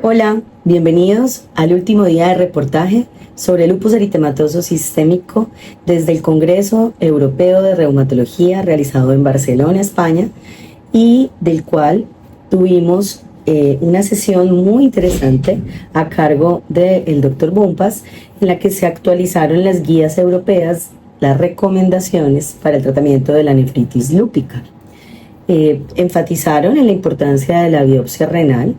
Hola, bienvenidos al último día de reportaje sobre lupus eritematoso sistémico desde el Congreso Europeo de Reumatología realizado en Barcelona, España, y del cual tuvimos una sesión muy interesante a cargo del Dr. Bompas, en la que se actualizaron las guías europeas, las recomendaciones para el tratamiento de la nefritis lúpica. Enfatizaron en la importancia de la biopsia renal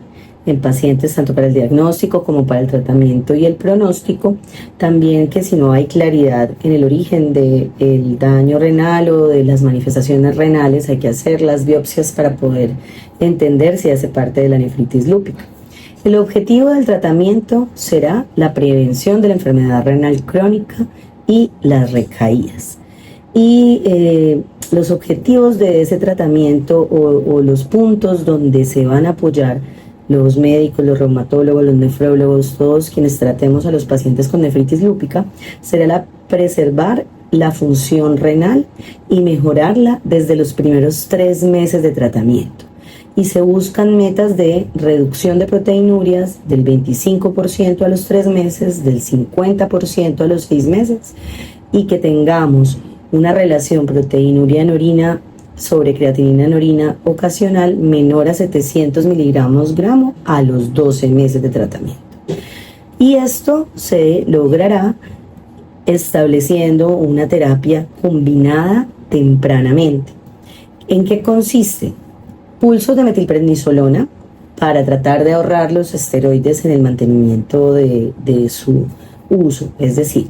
en pacientes tanto para el diagnóstico como para el tratamiento y el pronóstico. También que si no hay claridad en el origen del daño renal o de las manifestaciones renales, hay que hacer las biopsias para poder entender si hace parte de la nefritis lúpica. El objetivo del tratamiento será la prevención de la enfermedad renal crónica y las recaídas. Y los objetivos de ese tratamiento o los puntos donde se van a apoyar los médicos, los reumatólogos, los nefrólogos, todos quienes tratemos a los pacientes con nefritis lúpica, será preservar la función renal y mejorarla desde los primeros 3 meses de tratamiento. Y se buscan metas de reducción de proteinurias del 25% a los 3 meses, del 50% a los 6 meses, y que tengamos una relación proteinuria en orina sobre creatinina en orina ocasional menor a 700 miligramos gramo a los 12 meses de tratamiento. Y esto se logrará estableciendo una terapia combinada tempranamente. ¿En qué consiste? Pulsos de metilprednisolona para tratar de ahorrar los esteroides en el mantenimiento de su uso, es decir,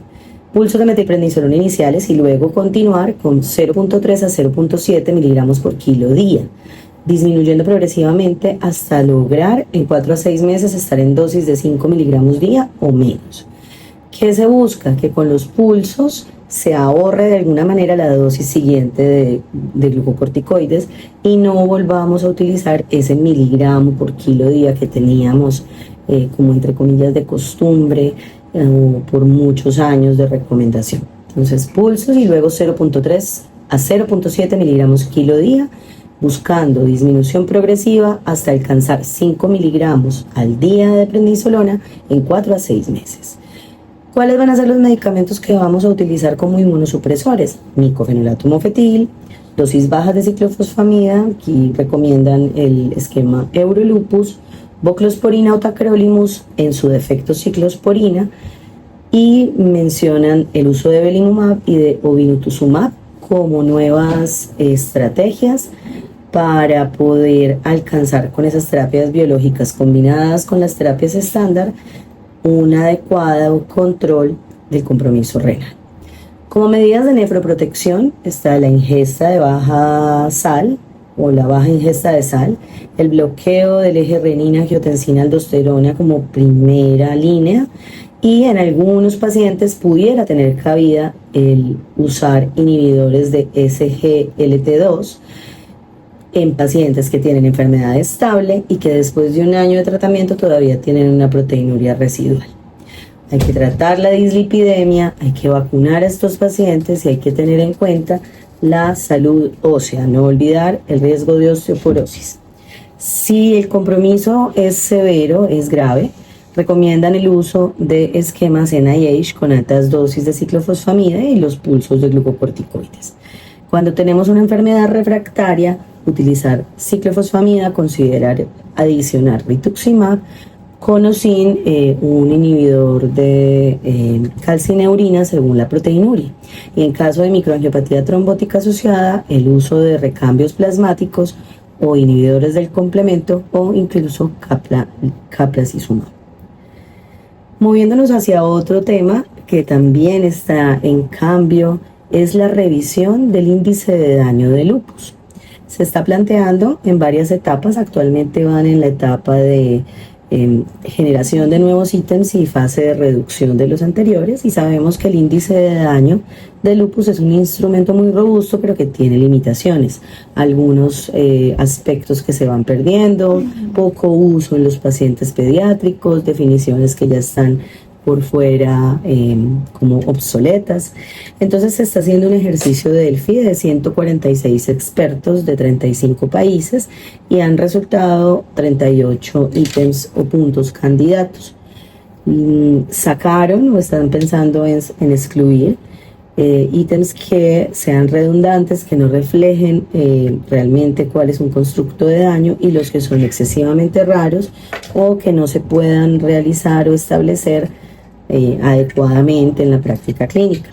pulsos de metilprednisolona iniciales y luego continuar con 0.3 a 0.7 miligramos por kilo día, disminuyendo progresivamente hasta lograr en 4 a 6 meses estar en dosis de 5 miligramos día o menos. ¿Qué se busca? Que con los pulsos se ahorre de alguna manera la dosis siguiente de glucocorticoides y no volvamos a utilizar ese miligramo por kilo día que teníamos como entre comillas de costumbre por muchos años de recomendación. Entonces pulsos y luego 0.3 a 0.7 miligramos kilo día, buscando disminución progresiva hasta alcanzar 5 miligramos al día de prednisolona en 4 a 6 meses. ¿Cuáles van a ser los medicamentos que vamos a utilizar como inmunosupresores? Micofenolato mofetil, dosis bajas de ciclofosfamida, aquí recomiendan el esquema Eurolupus, voclosporina o tacrolimus, en su defecto ciclosporina, y mencionan el uso de belimumab y de obinutuzumab como nuevas estrategias para poder alcanzar con esas terapias biológicas combinadas con las terapias estándar un adecuado control del compromiso renal. Como medidas de nefroprotección está la ingesta de baja sal o la baja ingesta de sal, el bloqueo del eje renina-angiotensina-aldosterona como primera línea, y en algunos pacientes pudiera tener cabida el usar inhibidores de SGLT2 en pacientes que tienen enfermedad estable y que después de un año de tratamiento todavía tienen una proteinuria residual. Hay que tratar la dislipidemia, hay que vacunar a estos pacientes y hay que tener en cuenta la salud ósea, no olvidar el riesgo de osteoporosis. Si el compromiso es severo, es grave, recomiendan el uso de esquemas NIH con altas dosis de ciclofosfamida y los pulsos de glucocorticoides. Cuando tenemos una enfermedad refractaria, utilizar ciclofosfamida, considerar adicionar rituximab con o sin un inhibidor de calcineurina según la proteinuria. Y en caso de microangiopatía trombótica asociada, el uso de recambios plasmáticos o inhibidores del complemento o incluso caplacizumab. Moviéndonos hacia otro tema que también está en cambio, es la revisión del índice de daño de lupus. Se está planteando en varias etapas, actualmente van en la etapa de generación de nuevos ítems y fase de reducción de los anteriores, y sabemos que el índice de daño de lupus es un instrumento muy robusto pero que tiene limitaciones, algunos aspectos que se van perdiendo, poco uso en los pacientes pediátricos, definiciones que ya están por fuera como obsoletas. Entonces se está haciendo un ejercicio de Delphi de 146 expertos de 35 países y han resultado 38 ítems o puntos candidatos. Sacaron o están pensando en excluir ítems que sean redundantes, que no reflejen realmente cuál es un constructo de daño, y los que son excesivamente raros o que no se puedan realizar o establecer adecuadamente en la práctica clínica.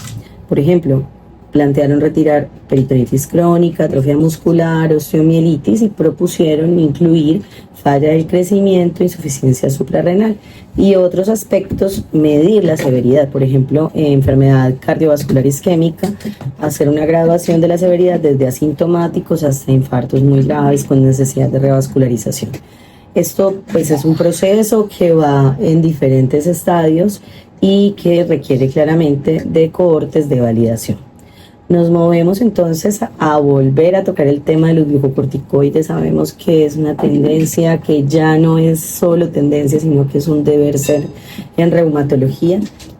Por ejemplo, plantearon retirar peritonitis crónica, atrofia muscular, osteomielitis, y propusieron incluir falla del crecimiento, insuficiencia suprarrenal y otros aspectos, medir la severidad, por ejemplo, enfermedad cardiovascular isquémica, hacer una graduación de la severidad desde asintomáticos hasta infartos muy graves con necesidad de revascularización. Esto pues es un proceso que va en diferentes estadios y que requiere claramente de cohortes de validación. Nos movemos entonces a volver a tocar el tema de los glucocorticoides. Sabemos que es una tendencia que ya no es solo tendencia, sino que es un deber ser en reumatología,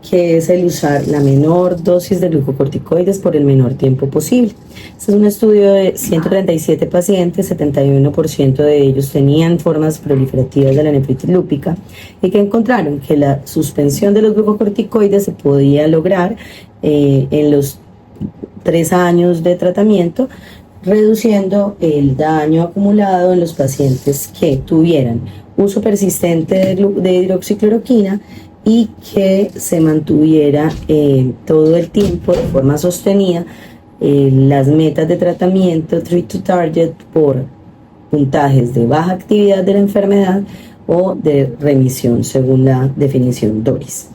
que es el usar la menor dosis de glucocorticoides por el menor tiempo posible. Este es un estudio de 137 pacientes, 71% de ellos tenían formas proliferativas de la nefritis lúpica, y que encontraron que la suspensión de los glucocorticoides se podía lograr en los 3 años de tratamiento, reduciendo el daño acumulado en los pacientes que tuvieran uso persistente de hidroxicloroquina y que se mantuviera todo el tiempo de forma sostenida las metas de tratamiento treat to target por puntajes de baja actividad de la enfermedad o de remisión según la definición DORIS.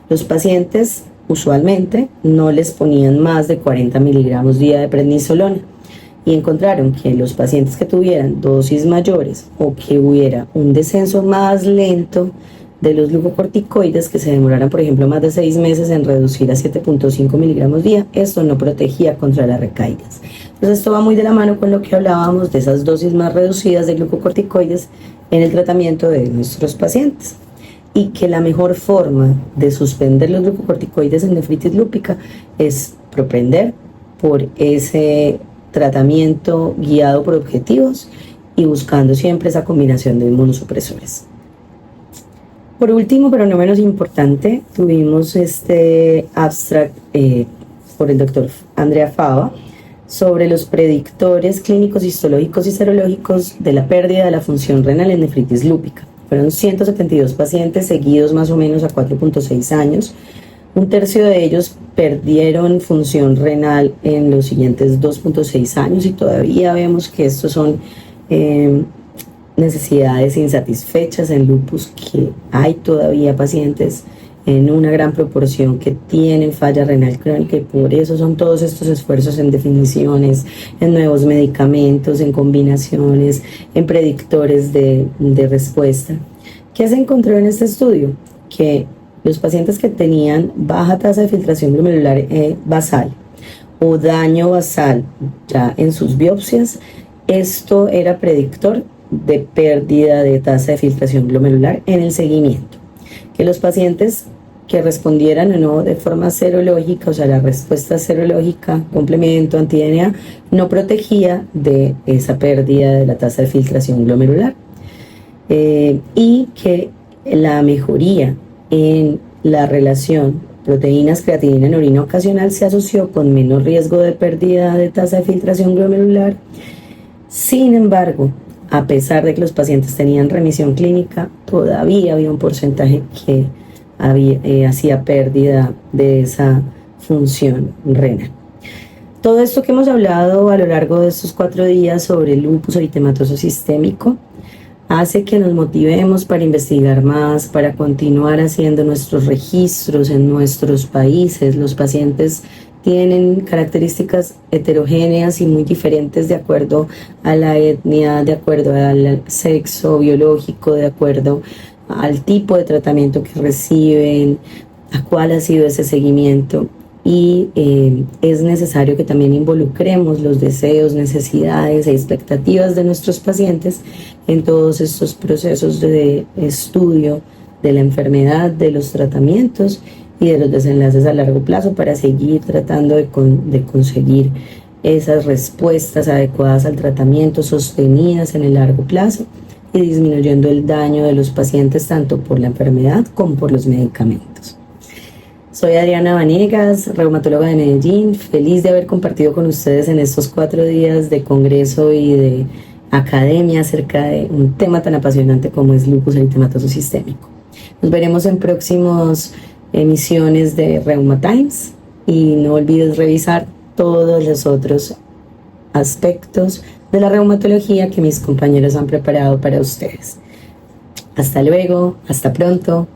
Los pacientes usualmente no les ponían más de 40 miligramos día de prednisolona, y encontraron que los pacientes que tuvieran dosis mayores o que hubiera un descenso más lento de los glucocorticoides, que se demoraran por ejemplo más de 6 meses en reducir a 7.5 miligramos día, esto no protegía contra las recaídas. Entonces esto va muy de la mano con lo que hablábamos de esas dosis más reducidas de glucocorticoides en el tratamiento de nuestros pacientes, y que la mejor forma de suspender los glucocorticoides en nefritis lúpica es propender por ese tratamiento guiado por objetivos y buscando siempre esa combinación de inmunosupresores. Por último, pero no menos importante, tuvimos este abstract por el doctor Andrea Fava sobre los predictores clínicos, histológicos y serológicos de la pérdida de la función renal en nefritis lúpica. Fueron 172 pacientes seguidos más o menos a 4.6 años. Un tercio de ellos perdieron función renal en los siguientes 2.6 años, y todavía vemos que estos son necesidades insatisfechas en lupus, que hay todavía pacientes en una gran proporción que tienen falla renal crónica, y por eso son todos estos esfuerzos en definiciones, en nuevos medicamentos, en combinaciones, en predictores de respuesta. ¿Qué se encontró en este estudio? Que los pacientes que tenían baja tasa de filtración glomerular basal o daño basal ya en sus biopsias, esto era predictor de pérdida de tasa de filtración glomerular en el seguimiento. Que los pacientes que respondieran o no de forma serológica, o sea, la respuesta serológica, complemento, anti-DNA, no protegía de esa pérdida de la tasa de filtración glomerular. Y que la mejoría en la relación proteínas creatinina en orina ocasional se asoció con menor riesgo de pérdida de tasa de filtración glomerular. Sin embargo, a pesar de que los pacientes tenían remisión clínica, todavía había un porcentaje que hacía pérdida de esa función renal. Todo esto que hemos hablado a lo largo de estos 4 días sobre el lupus eritematoso sistémico hace que nos motivemos para investigar más, para continuar haciendo nuestros registros en nuestros países. Los pacientes tienen características heterogéneas y muy diferentes de acuerdo a la etnia, de acuerdo al sexo biológico, de acuerdo al tipo de tratamiento que reciben, a cuál ha sido ese seguimiento, y es necesario que también involucremos los deseos, necesidades e expectativas de nuestros pacientes en todos estos procesos de estudio de la enfermedad, de los tratamientos y de los desenlaces a largo plazo para seguir tratando de conseguir esas respuestas adecuadas al tratamiento sostenidas en el largo plazo y disminuyendo el daño de los pacientes tanto por la enfermedad como por los medicamentos. Soy Adriana Vanegas, reumatóloga de Medellín, feliz de haber compartido con ustedes en estos 4 días de congreso y de academia acerca de un tema tan apasionante como es lupus eritematoso sistémico. Nos veremos en próximas emisiones de Reuma Times y no olvides revisar todos los otros aspectos de la reumatología que mis compañeros han preparado para ustedes. Hasta luego, hasta pronto.